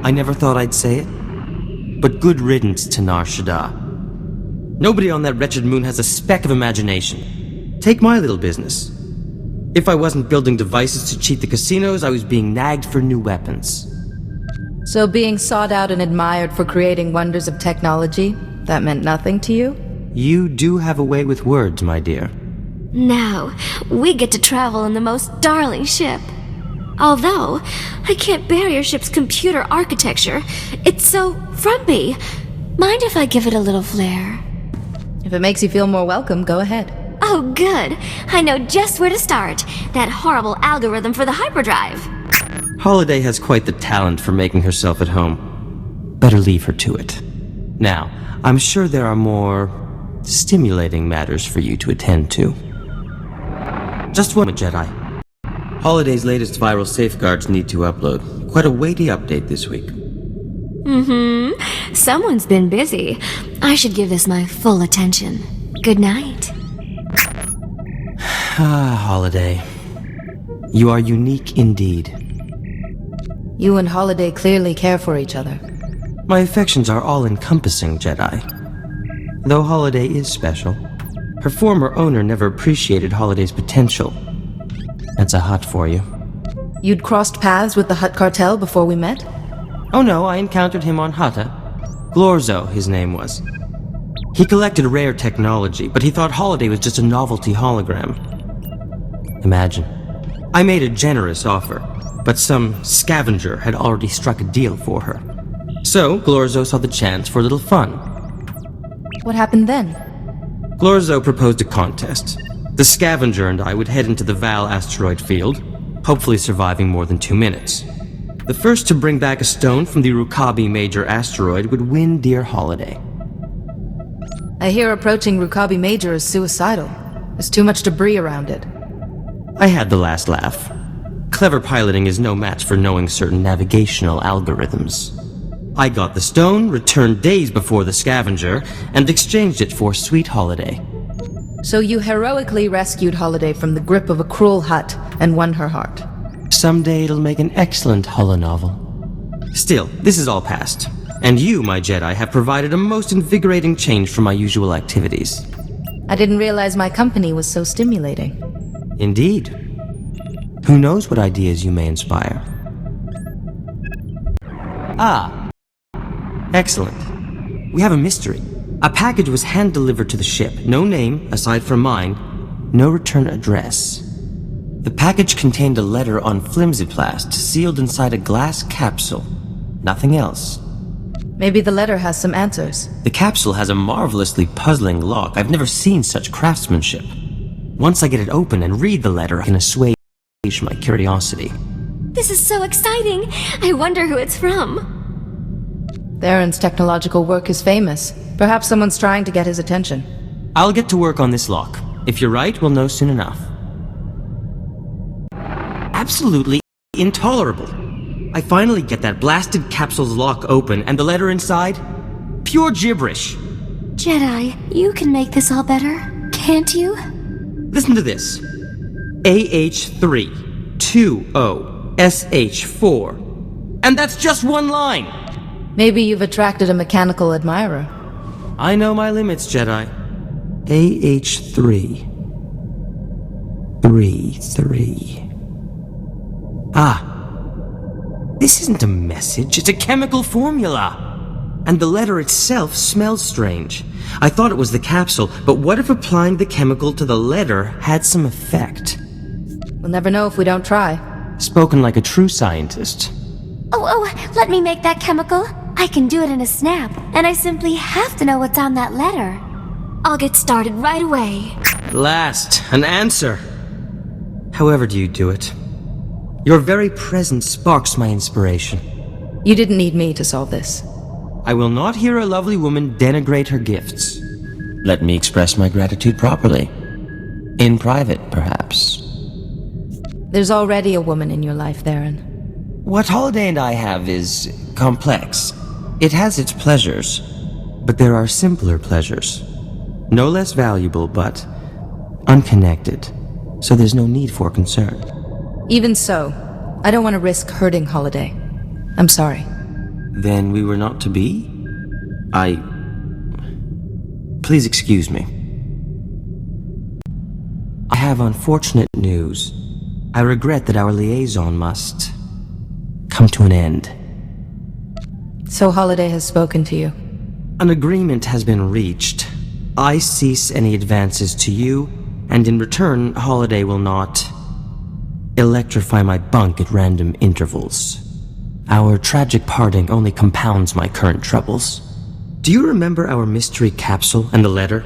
I never thought I'd say it, but good riddance to Nar Shaddaa. Nobody on that wretched moon has a speck of imagination. Take my little business. If I wasn't building devices to cheat the casinos, I was being nagged for new weapons. So being sought out and admired for creating wonders of technology, that meant nothing to you? You do have a way with words, my dear. Now, we get to travel in the most darling ship. Although, I can't bear your ship's computer architecture. It's so frumpy. Mind if I give it a little flair? If it makes you feel more welcome, go ahead. Oh, good. I know just where to start. That horrible algorithm for the hyperdrive. Holiday has quite the talent for making herself at home. Better leave her to it. Now, I'm sure there are more stimulating matters for you to attend to. Just one, Jedi. Holiday's latest viral safeguards need to upload. Quite a weighty update this week. Someone's been busy. I should give this my full attention. Good night. Holiday. You are unique indeed. You and Holiday clearly care for each other. My affections are all-encompassing, Jedi. Though Holiday is special, her former owner never appreciated Holiday's potential. That's a Hutt for you. You'd crossed paths with the Hutt cartel before we met? Oh no, I encountered him on Hutta. Glorzo, his name was. He collected rare technology, but he thought Holiday was just a novelty hologram. Imagine. I made a generous offer, but some scavenger had already struck a deal for her. So, Glorzo saw the chance for a little fun. What happened then? Glorzo proposed a contest. The scavenger and I would head into the Val asteroid field, hopefully surviving more than 2 minutes. The first to bring back a stone from the Rukabi Major asteroid would win dear Holiday. I hear approaching Rukabi Major is suicidal. There's too much debris around it. I had the last laugh. Clever piloting is no match for knowing certain navigational algorithms. I got the stone, returned days before the scavenger, and exchanged it for sweet Holiday. So you heroically rescued Holiday from the grip of a cruel Hutt and won her heart. Someday it'll make an excellent holonovel. Still, this is all past. And you, my Jedi, have provided a most invigorating change from my usual activities. I didn't realize my company was so stimulating. Indeed. Who knows what ideas you may inspire? Ah. Excellent. We have a mystery. A package was hand-delivered to the ship. No name, aside from mine. No return address. The package contained a letter on flimsiplast, sealed inside a glass capsule. Nothing else. Maybe the letter has some answers. The capsule has a marvelously puzzling lock. I've never seen such craftsmanship. Once I get it open and read the letter, I can assuage my curiosity. This is so exciting. I wonder who it's from. Tharan's technological work is famous. Perhaps someone's trying to get his attention. I'll get to work on this lock. If you're right, we'll know soon enough. Absolutely intolerable. I finally get that blasted capsule's lock open, and the letter inside? Pure gibberish. Jedi, you can make this all better, can't you? Listen to this. AH3 20 SH4. And that's just one line! Maybe you've attracted a mechanical admirer. I know my limits, Jedi. AH3 33. Ah. This isn't a message, it's a chemical formula. And the letter itself smells strange. I thought it was the capsule, but what if applying the chemical to the letter had some effect? We'll never know if we don't try. Spoken like a true scientist. Oh, let me make that chemical. I can do it in a snap, and I simply have to know what's on that letter. I'll get started right away. Last, an answer. However do you do it? Your very presence sparks my inspiration. You didn't need me to solve this. I will not hear a lovely woman denigrate her gifts. Let me express my gratitude properly. In private, perhaps. There's already a woman in your life, Tharan. What Holiday and I have is complex. It has its pleasures, but there are simpler pleasures. No less valuable, but unconnected, so there's no need for concern. Even so, I don't want to risk hurting Holiday. I'm sorry. Then we were not to be? Please excuse me. I have unfortunate news. I regret that our liaison must come to an end. So Holiday has spoken to you. An agreement has been reached. I cease any advances to you, and in return, Holiday will not electrify my bunk at random intervals. Our tragic parting only compounds my current troubles. Do you remember our mystery capsule and the letter?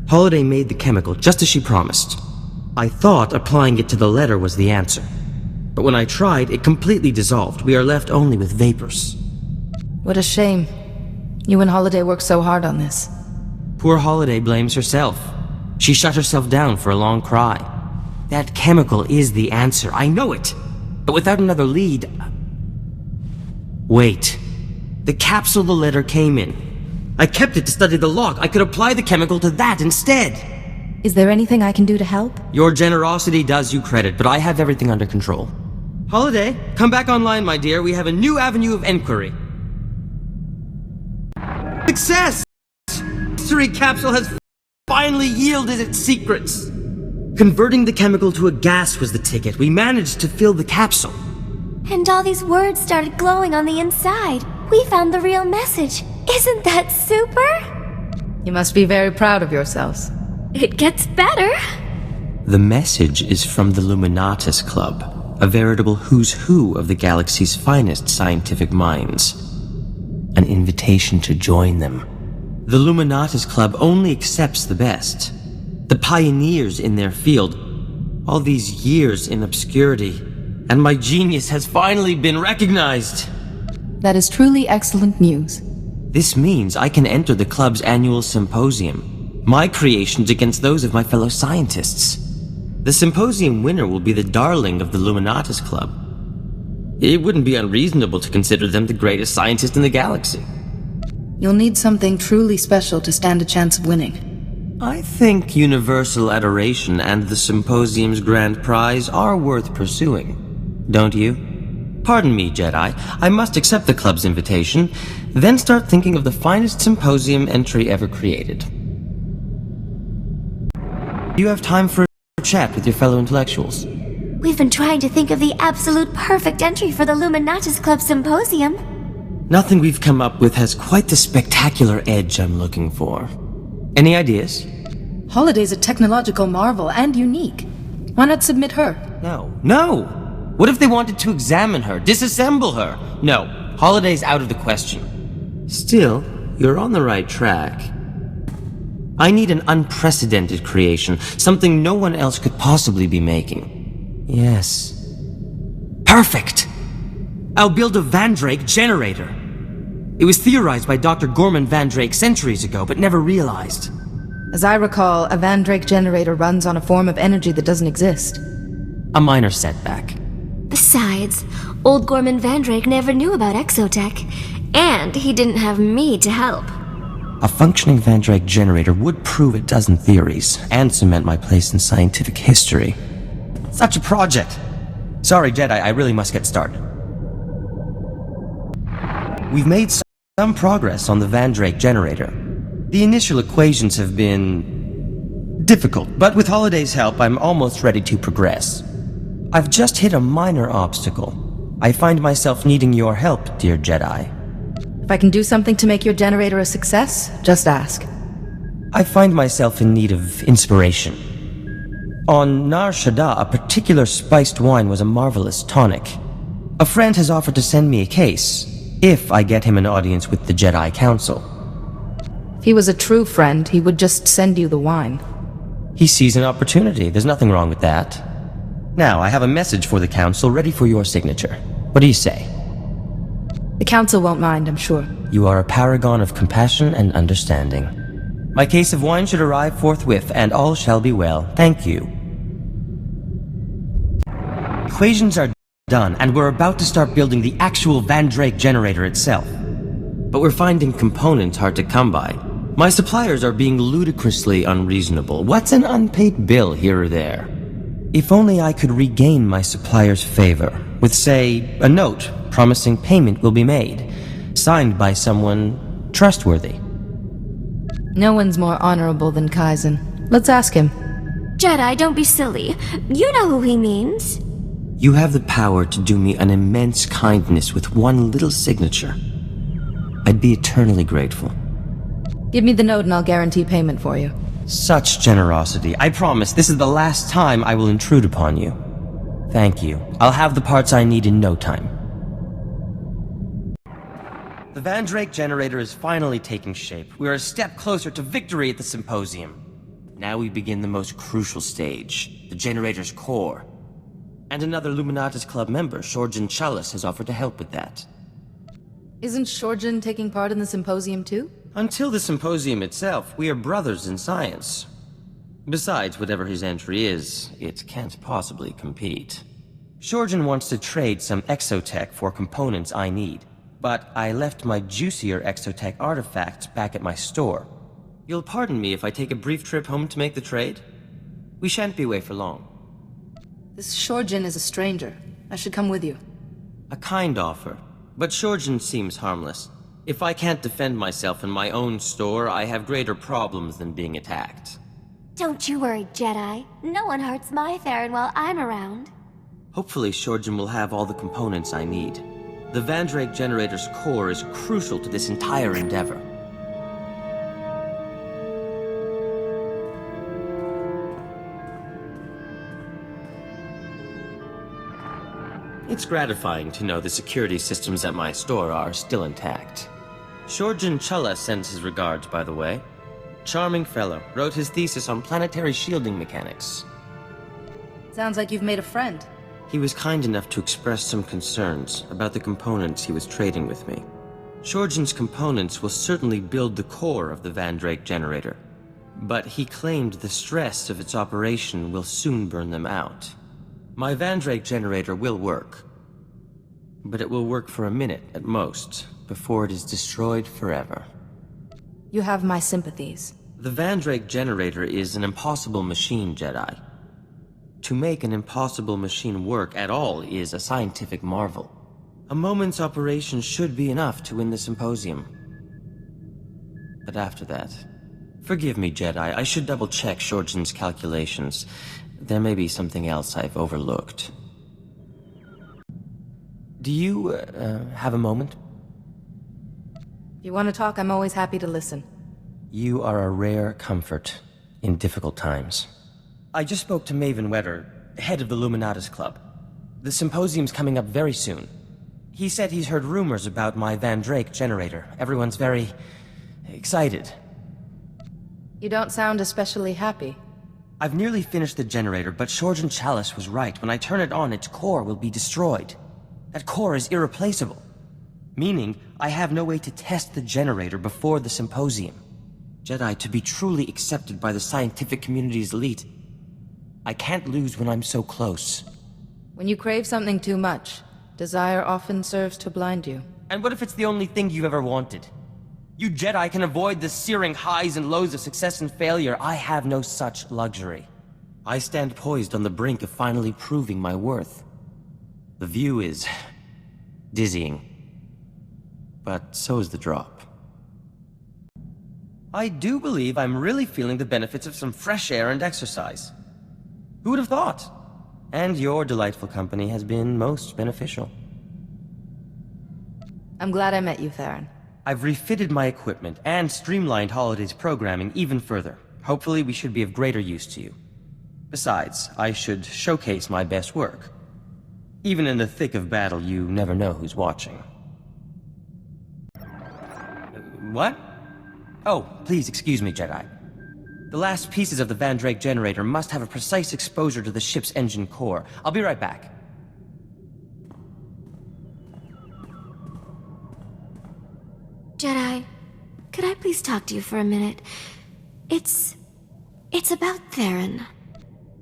Holiday made the chemical just as she promised. I thought applying it to the letter was the answer. But when I tried, it completely dissolved. We are left only with vapors. What a shame. You and Holiday worked so hard on this. Poor Holiday blames herself. She shut herself down for a long cry. That chemical is the answer, I know it. But without another lead... Wait. The capsule the letter came in. I kept it to study the log. I could apply the chemical to that instead. Is there anything I can do to help? Your generosity does you credit, but I have everything under control. Holiday, come back online, my dear. We have a new avenue of inquiry. Success! The mystery capsule has finally yielded its secrets. Converting the chemical to a gas was the ticket. We managed to fill the capsule. And all these words started glowing on the inside. We found the real message. Isn't that super? You must be very proud of yourselves. It gets better. The message is from the Luminatus Club, a veritable who's who of the galaxy's finest scientific minds. An invitation to join them. The Luminatus Club only accepts the best. The pioneers in their field. All these years in obscurity. And my genius has finally been recognized. That is truly excellent news. This means I can enter the club's annual symposium. My creations against those of my fellow scientists. The symposium winner will be the darling of the Luminatus Club. It wouldn't be unreasonable to consider them the greatest scientist in the galaxy. You'll need something truly special to stand a chance of winning. I think universal adoration and the symposium's grand prize are worth pursuing. Don't you? Pardon me, Jedi. I must accept the club's invitation, then start thinking of the finest symposium entry ever created. Do you have time for a chat with your fellow intellectuals? We've been trying to think of the absolute perfect entry for the Luminatus Club Symposium. Nothing we've come up with has quite the spectacular edge I'm looking for. Any ideas? Holiday's a technological marvel and unique. Why not submit her? No! What if they wanted to examine her, disassemble her? No, Holiday's out of the question. Still, you're on the right track. I need an unprecedented creation, something no one else could possibly be making. Yes. Perfect! I'll build a Vandrake generator. It was theorized by Dr. Gorman Vandrake centuries ago, but never realized. As I recall, a Vandrake generator runs on a form of energy that doesn't exist. A minor setback. Besides, old Gorman Vandrake never knew about exotech, and he didn't have me to help. A functioning Vandrake generator would prove a dozen theories, and cement my place in scientific history. Such a project! Sorry, Jedi, I really must get started. We've made some progress on the Vandrake generator. The initial equations have been difficult, but with Holiday's help, I'm almost ready to progress. I've just hit a minor obstacle. I find myself needing your help, dear Jedi. If I can do something to make your generator a success, just ask. I find myself in need of inspiration. On Nar Shaddaa, a particular spiced wine was a marvelous tonic. A friend has offered to send me a case, if I get him an audience with the Jedi Council. If he was a true friend, he would just send you the wine. He sees an opportunity. There's nothing wrong with that. Now, I have a message for the Council ready for your signature. What do you say? The Council won't mind, I'm sure. You are a paragon of compassion and understanding. My case of wine should arrive forthwith, and all shall be well. Thank you. Equations are done, and we're about to start building the actual Vandrake generator itself. But we're finding components hard to come by. My suppliers are being ludicrously unreasonable. What's an unpaid bill here or there? If only I could regain my supplier's favor, with, say, a note promising payment will be made. Signed by someone trustworthy. No one's more honorable than Kaizen. Let's ask him. Jedi, don't be silly. You know who he means. You have the power to do me an immense kindness with one little signature. I'd be eternally grateful. Give me the note and I'll guarantee payment for you. Such generosity. I promise this is the last time I will intrude upon you. Thank you. I'll have the parts I need in no time. The Vandrake generator is finally taking shape. We are a step closer to victory at the Symposium. Now we begin the most crucial stage, the generator's core. And another Luminatus Club member, Shorjan Chalice, has offered to help with that. Isn't Shorjan taking part in the Symposium too? Until the Symposium itself, we are brothers in science. Besides, whatever his entry is, it can't possibly compete. Shorjan wants to trade some exotech for components I need, but I left my juicier exotech artifacts back at my store. You'll pardon me if I take a brief trip home to make the trade? We shan't be away for long. This Shorjan is a stranger. I should come with you. A kind offer, but Shorjan seems harmless. If I can't defend myself in my own store, I have greater problems than being attacked. Don't you worry, Jedi. No one hurts my Tharan while I'm around. Hopefully Shorjan will have all the components I need. The Vandrake generator's core is crucial to this entire endeavor. It's gratifying to know the security systems at my store are still intact. Shorjan Challa sends his regards, by the way. Charming fellow, wrote his thesis on planetary shielding mechanics. Sounds like you've made a friend. He was kind enough to express some concerns about the components he was trading with me. Shorjan's components will certainly build the core of the Vandrake generator, but he claimed the stress of its operation will soon burn them out. My Vandrake generator will work, but it will work for a minute at most, before it is destroyed forever. You have my sympathies. The Vandrake generator is an impossible machine, Jedi. To make an impossible machine work at all is a scientific marvel. A moment's operation should be enough to win the Symposium. But after that... Forgive me, Jedi, I should double-check Shorjan's calculations. There may be something else I've overlooked. Do you, have a moment? If you want to talk, I'm always happy to listen. You are a rare comfort in difficult times. I just spoke to Maven Wetter, head of the Luminatus Club. The Symposium's coming up very soon. He said he's heard rumors about my Vandrake generator. Everyone's very... excited. You don't sound especially happy. I've nearly finished the generator, but Shorjan Chalice was right. When I turn it on, its core will be destroyed. That core is irreplaceable. Meaning, I have no way to test the generator before the Symposium. Jedi, to be truly accepted by the scientific community's elite, I can't lose when I'm so close. When you crave something too much, desire often serves to blind you. And what if it's the only thing you've ever wanted? You Jedi can avoid the searing highs and lows of success and failure. I have no such luxury. I stand poised on the brink of finally proving my worth. The view is... dizzying. But so is the drop. I do believe I'm really feeling the benefits of some fresh air and exercise. Who would have thought? And your delightful company has been most beneficial. I'm glad I met you, Tharan. I've refitted my equipment and streamlined Holiday's programming even further. Hopefully we should be of greater use to you. Besides, I should showcase my best work. Even in the thick of battle, you never know who's watching. What? Oh, please excuse me, Jedi. The last pieces of the Vandrake generator must have a precise exposure to the ship's engine core. I'll be right back. Jedi, could I please talk to you for a minute? It's about Tharan.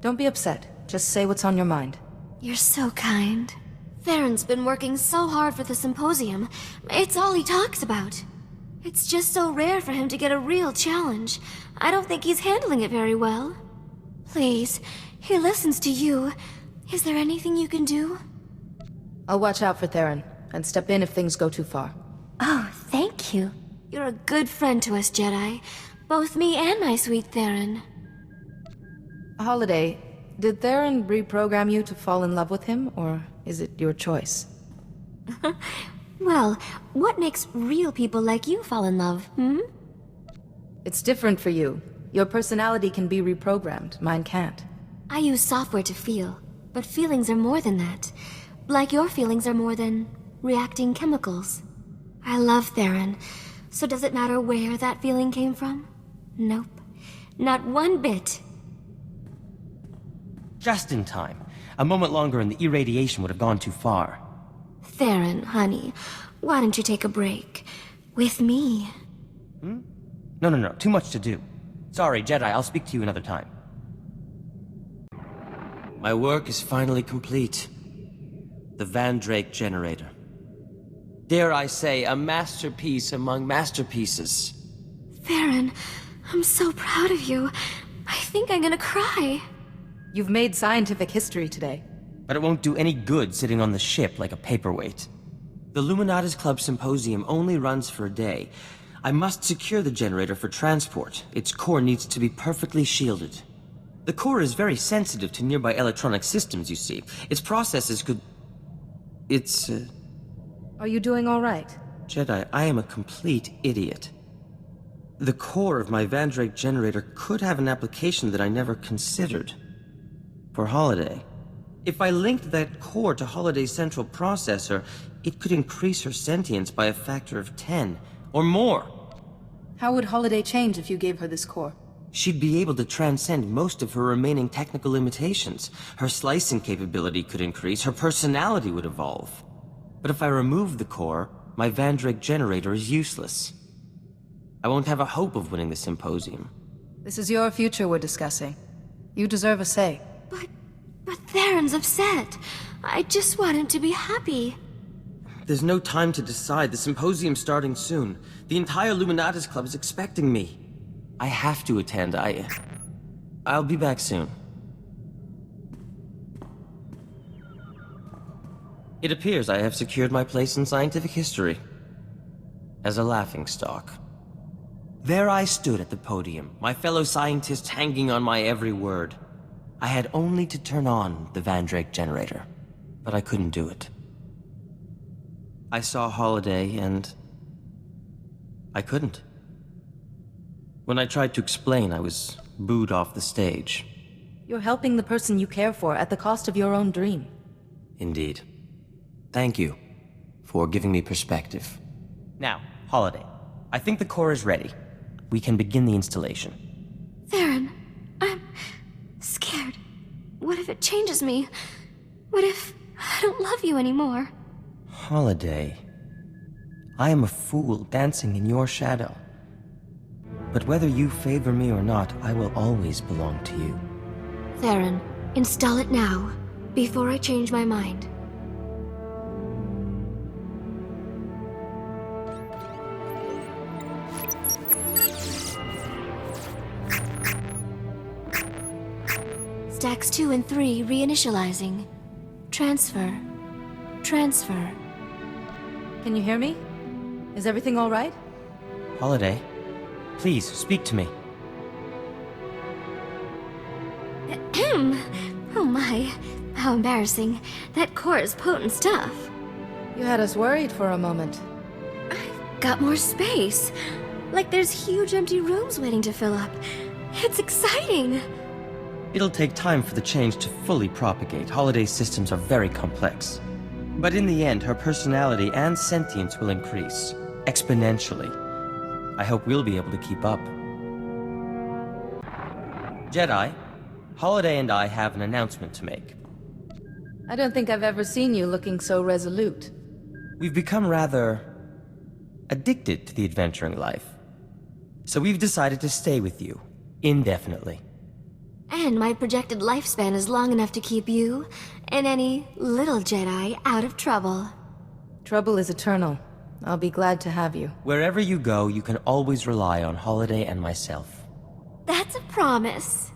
Don't be upset. Just say what's on your mind. You're so kind. Tharan's been working so hard for the Symposium. It's all he talks about. It's just so rare for him to get a real challenge. I don't think he's handling it very well. Please, he listens to you. Is there anything you can do? I'll watch out for Tharan, and step in if things go too far. Oh, Thank you. You're a good friend to us, Jedi. Both me and my sweet Tharan. Holiday, did Tharan reprogram you to fall in love with him, or is it your choice? Well, what makes real people like you fall in love, hmm? It's different for you. Your personality can be reprogrammed, mine can't. I use software to feel, but feelings are more than that. Like your feelings are more than reacting chemicals. I love Tharan, so does it matter where that feeling came from? Nope. Not one bit. Just in time. A moment longer and the irradiation would have gone too far. Tharan, honey, why don't you take a break? With me. No. Too much to do. Sorry, Jedi, I'll speak to you another time. My work is finally complete. The Vandrake generator. Dare I say, a masterpiece among masterpieces. Tharan, I'm so proud of you. I think I'm gonna cry. You've made scientific history today. But it won't do any good sitting on the ship like a paperweight. The Luminatis Club Symposium only runs for a day. I must secure the generator for transport. Its core needs to be perfectly shielded. The core is very sensitive to nearby electronic systems, you see. Its processes could... Are you doing all right? Jedi, I am a complete idiot. The core of my Vandrake generator could have an application that I never considered. For Holiday. If I linked that core to Holiday's central processor, it could increase her sentience by a factor of 10, or more. How would Holiday change if you gave her this core? She'd be able to transcend most of her remaining technical limitations. Her slicing capability could increase, her personality would evolve. But if I remove the core, my Vandrake generator is useless. I won't have a hope of winning the symposium. This is your future we're discussing. You deserve a say. But Tharan's upset. I just want him to be happy. There's no time to decide. The symposium's starting soon. The entire Luminatis Club is expecting me. I have to attend. I'll be back soon. It appears I have secured my place in scientific history. As a laughingstock. There I stood at the podium, my fellow scientists hanging on my every word. I had only to turn on the Vandrake generator, but I couldn't do it. I saw Holiday and... I couldn't. When I tried to explain, I was booed off the stage. You're helping the person you care for at the cost of your own dream. Indeed. Thank you for giving me perspective. Now, Holiday, I think the core is ready. We can begin the installation. Tharan, I'm scared. What if it changes me? What if I don't love you anymore? Holiday, I am a fool dancing in your shadow. But whether you favor me or not, I will always belong to you. Tharan, install it now, before I change my mind. Stacks 2 and 3 reinitializing. Transfer. Can you hear me? Is everything all right? Holiday, please speak to me. Oh my, how embarrassing. That core is potent stuff. You had us worried for a moment. I've got more space. Like there's huge empty rooms waiting to fill up. It's exciting. It'll take time for the change to fully propagate. Holiday's systems are very complex. But in the end, her personality and sentience will increase. Exponentially. I hope we'll be able to keep up. Jedi, Holiday and I have an announcement to make. I don't think I've ever seen you looking so resolute. We've become rather... addicted to the adventuring life. So we've decided to stay with you. Indefinitely. And my projected lifespan is long enough to keep you and any little Jedi out of trouble. Trouble is eternal. I'll be glad to have you. Wherever you go, you can always rely on Holiday and myself. That's a promise.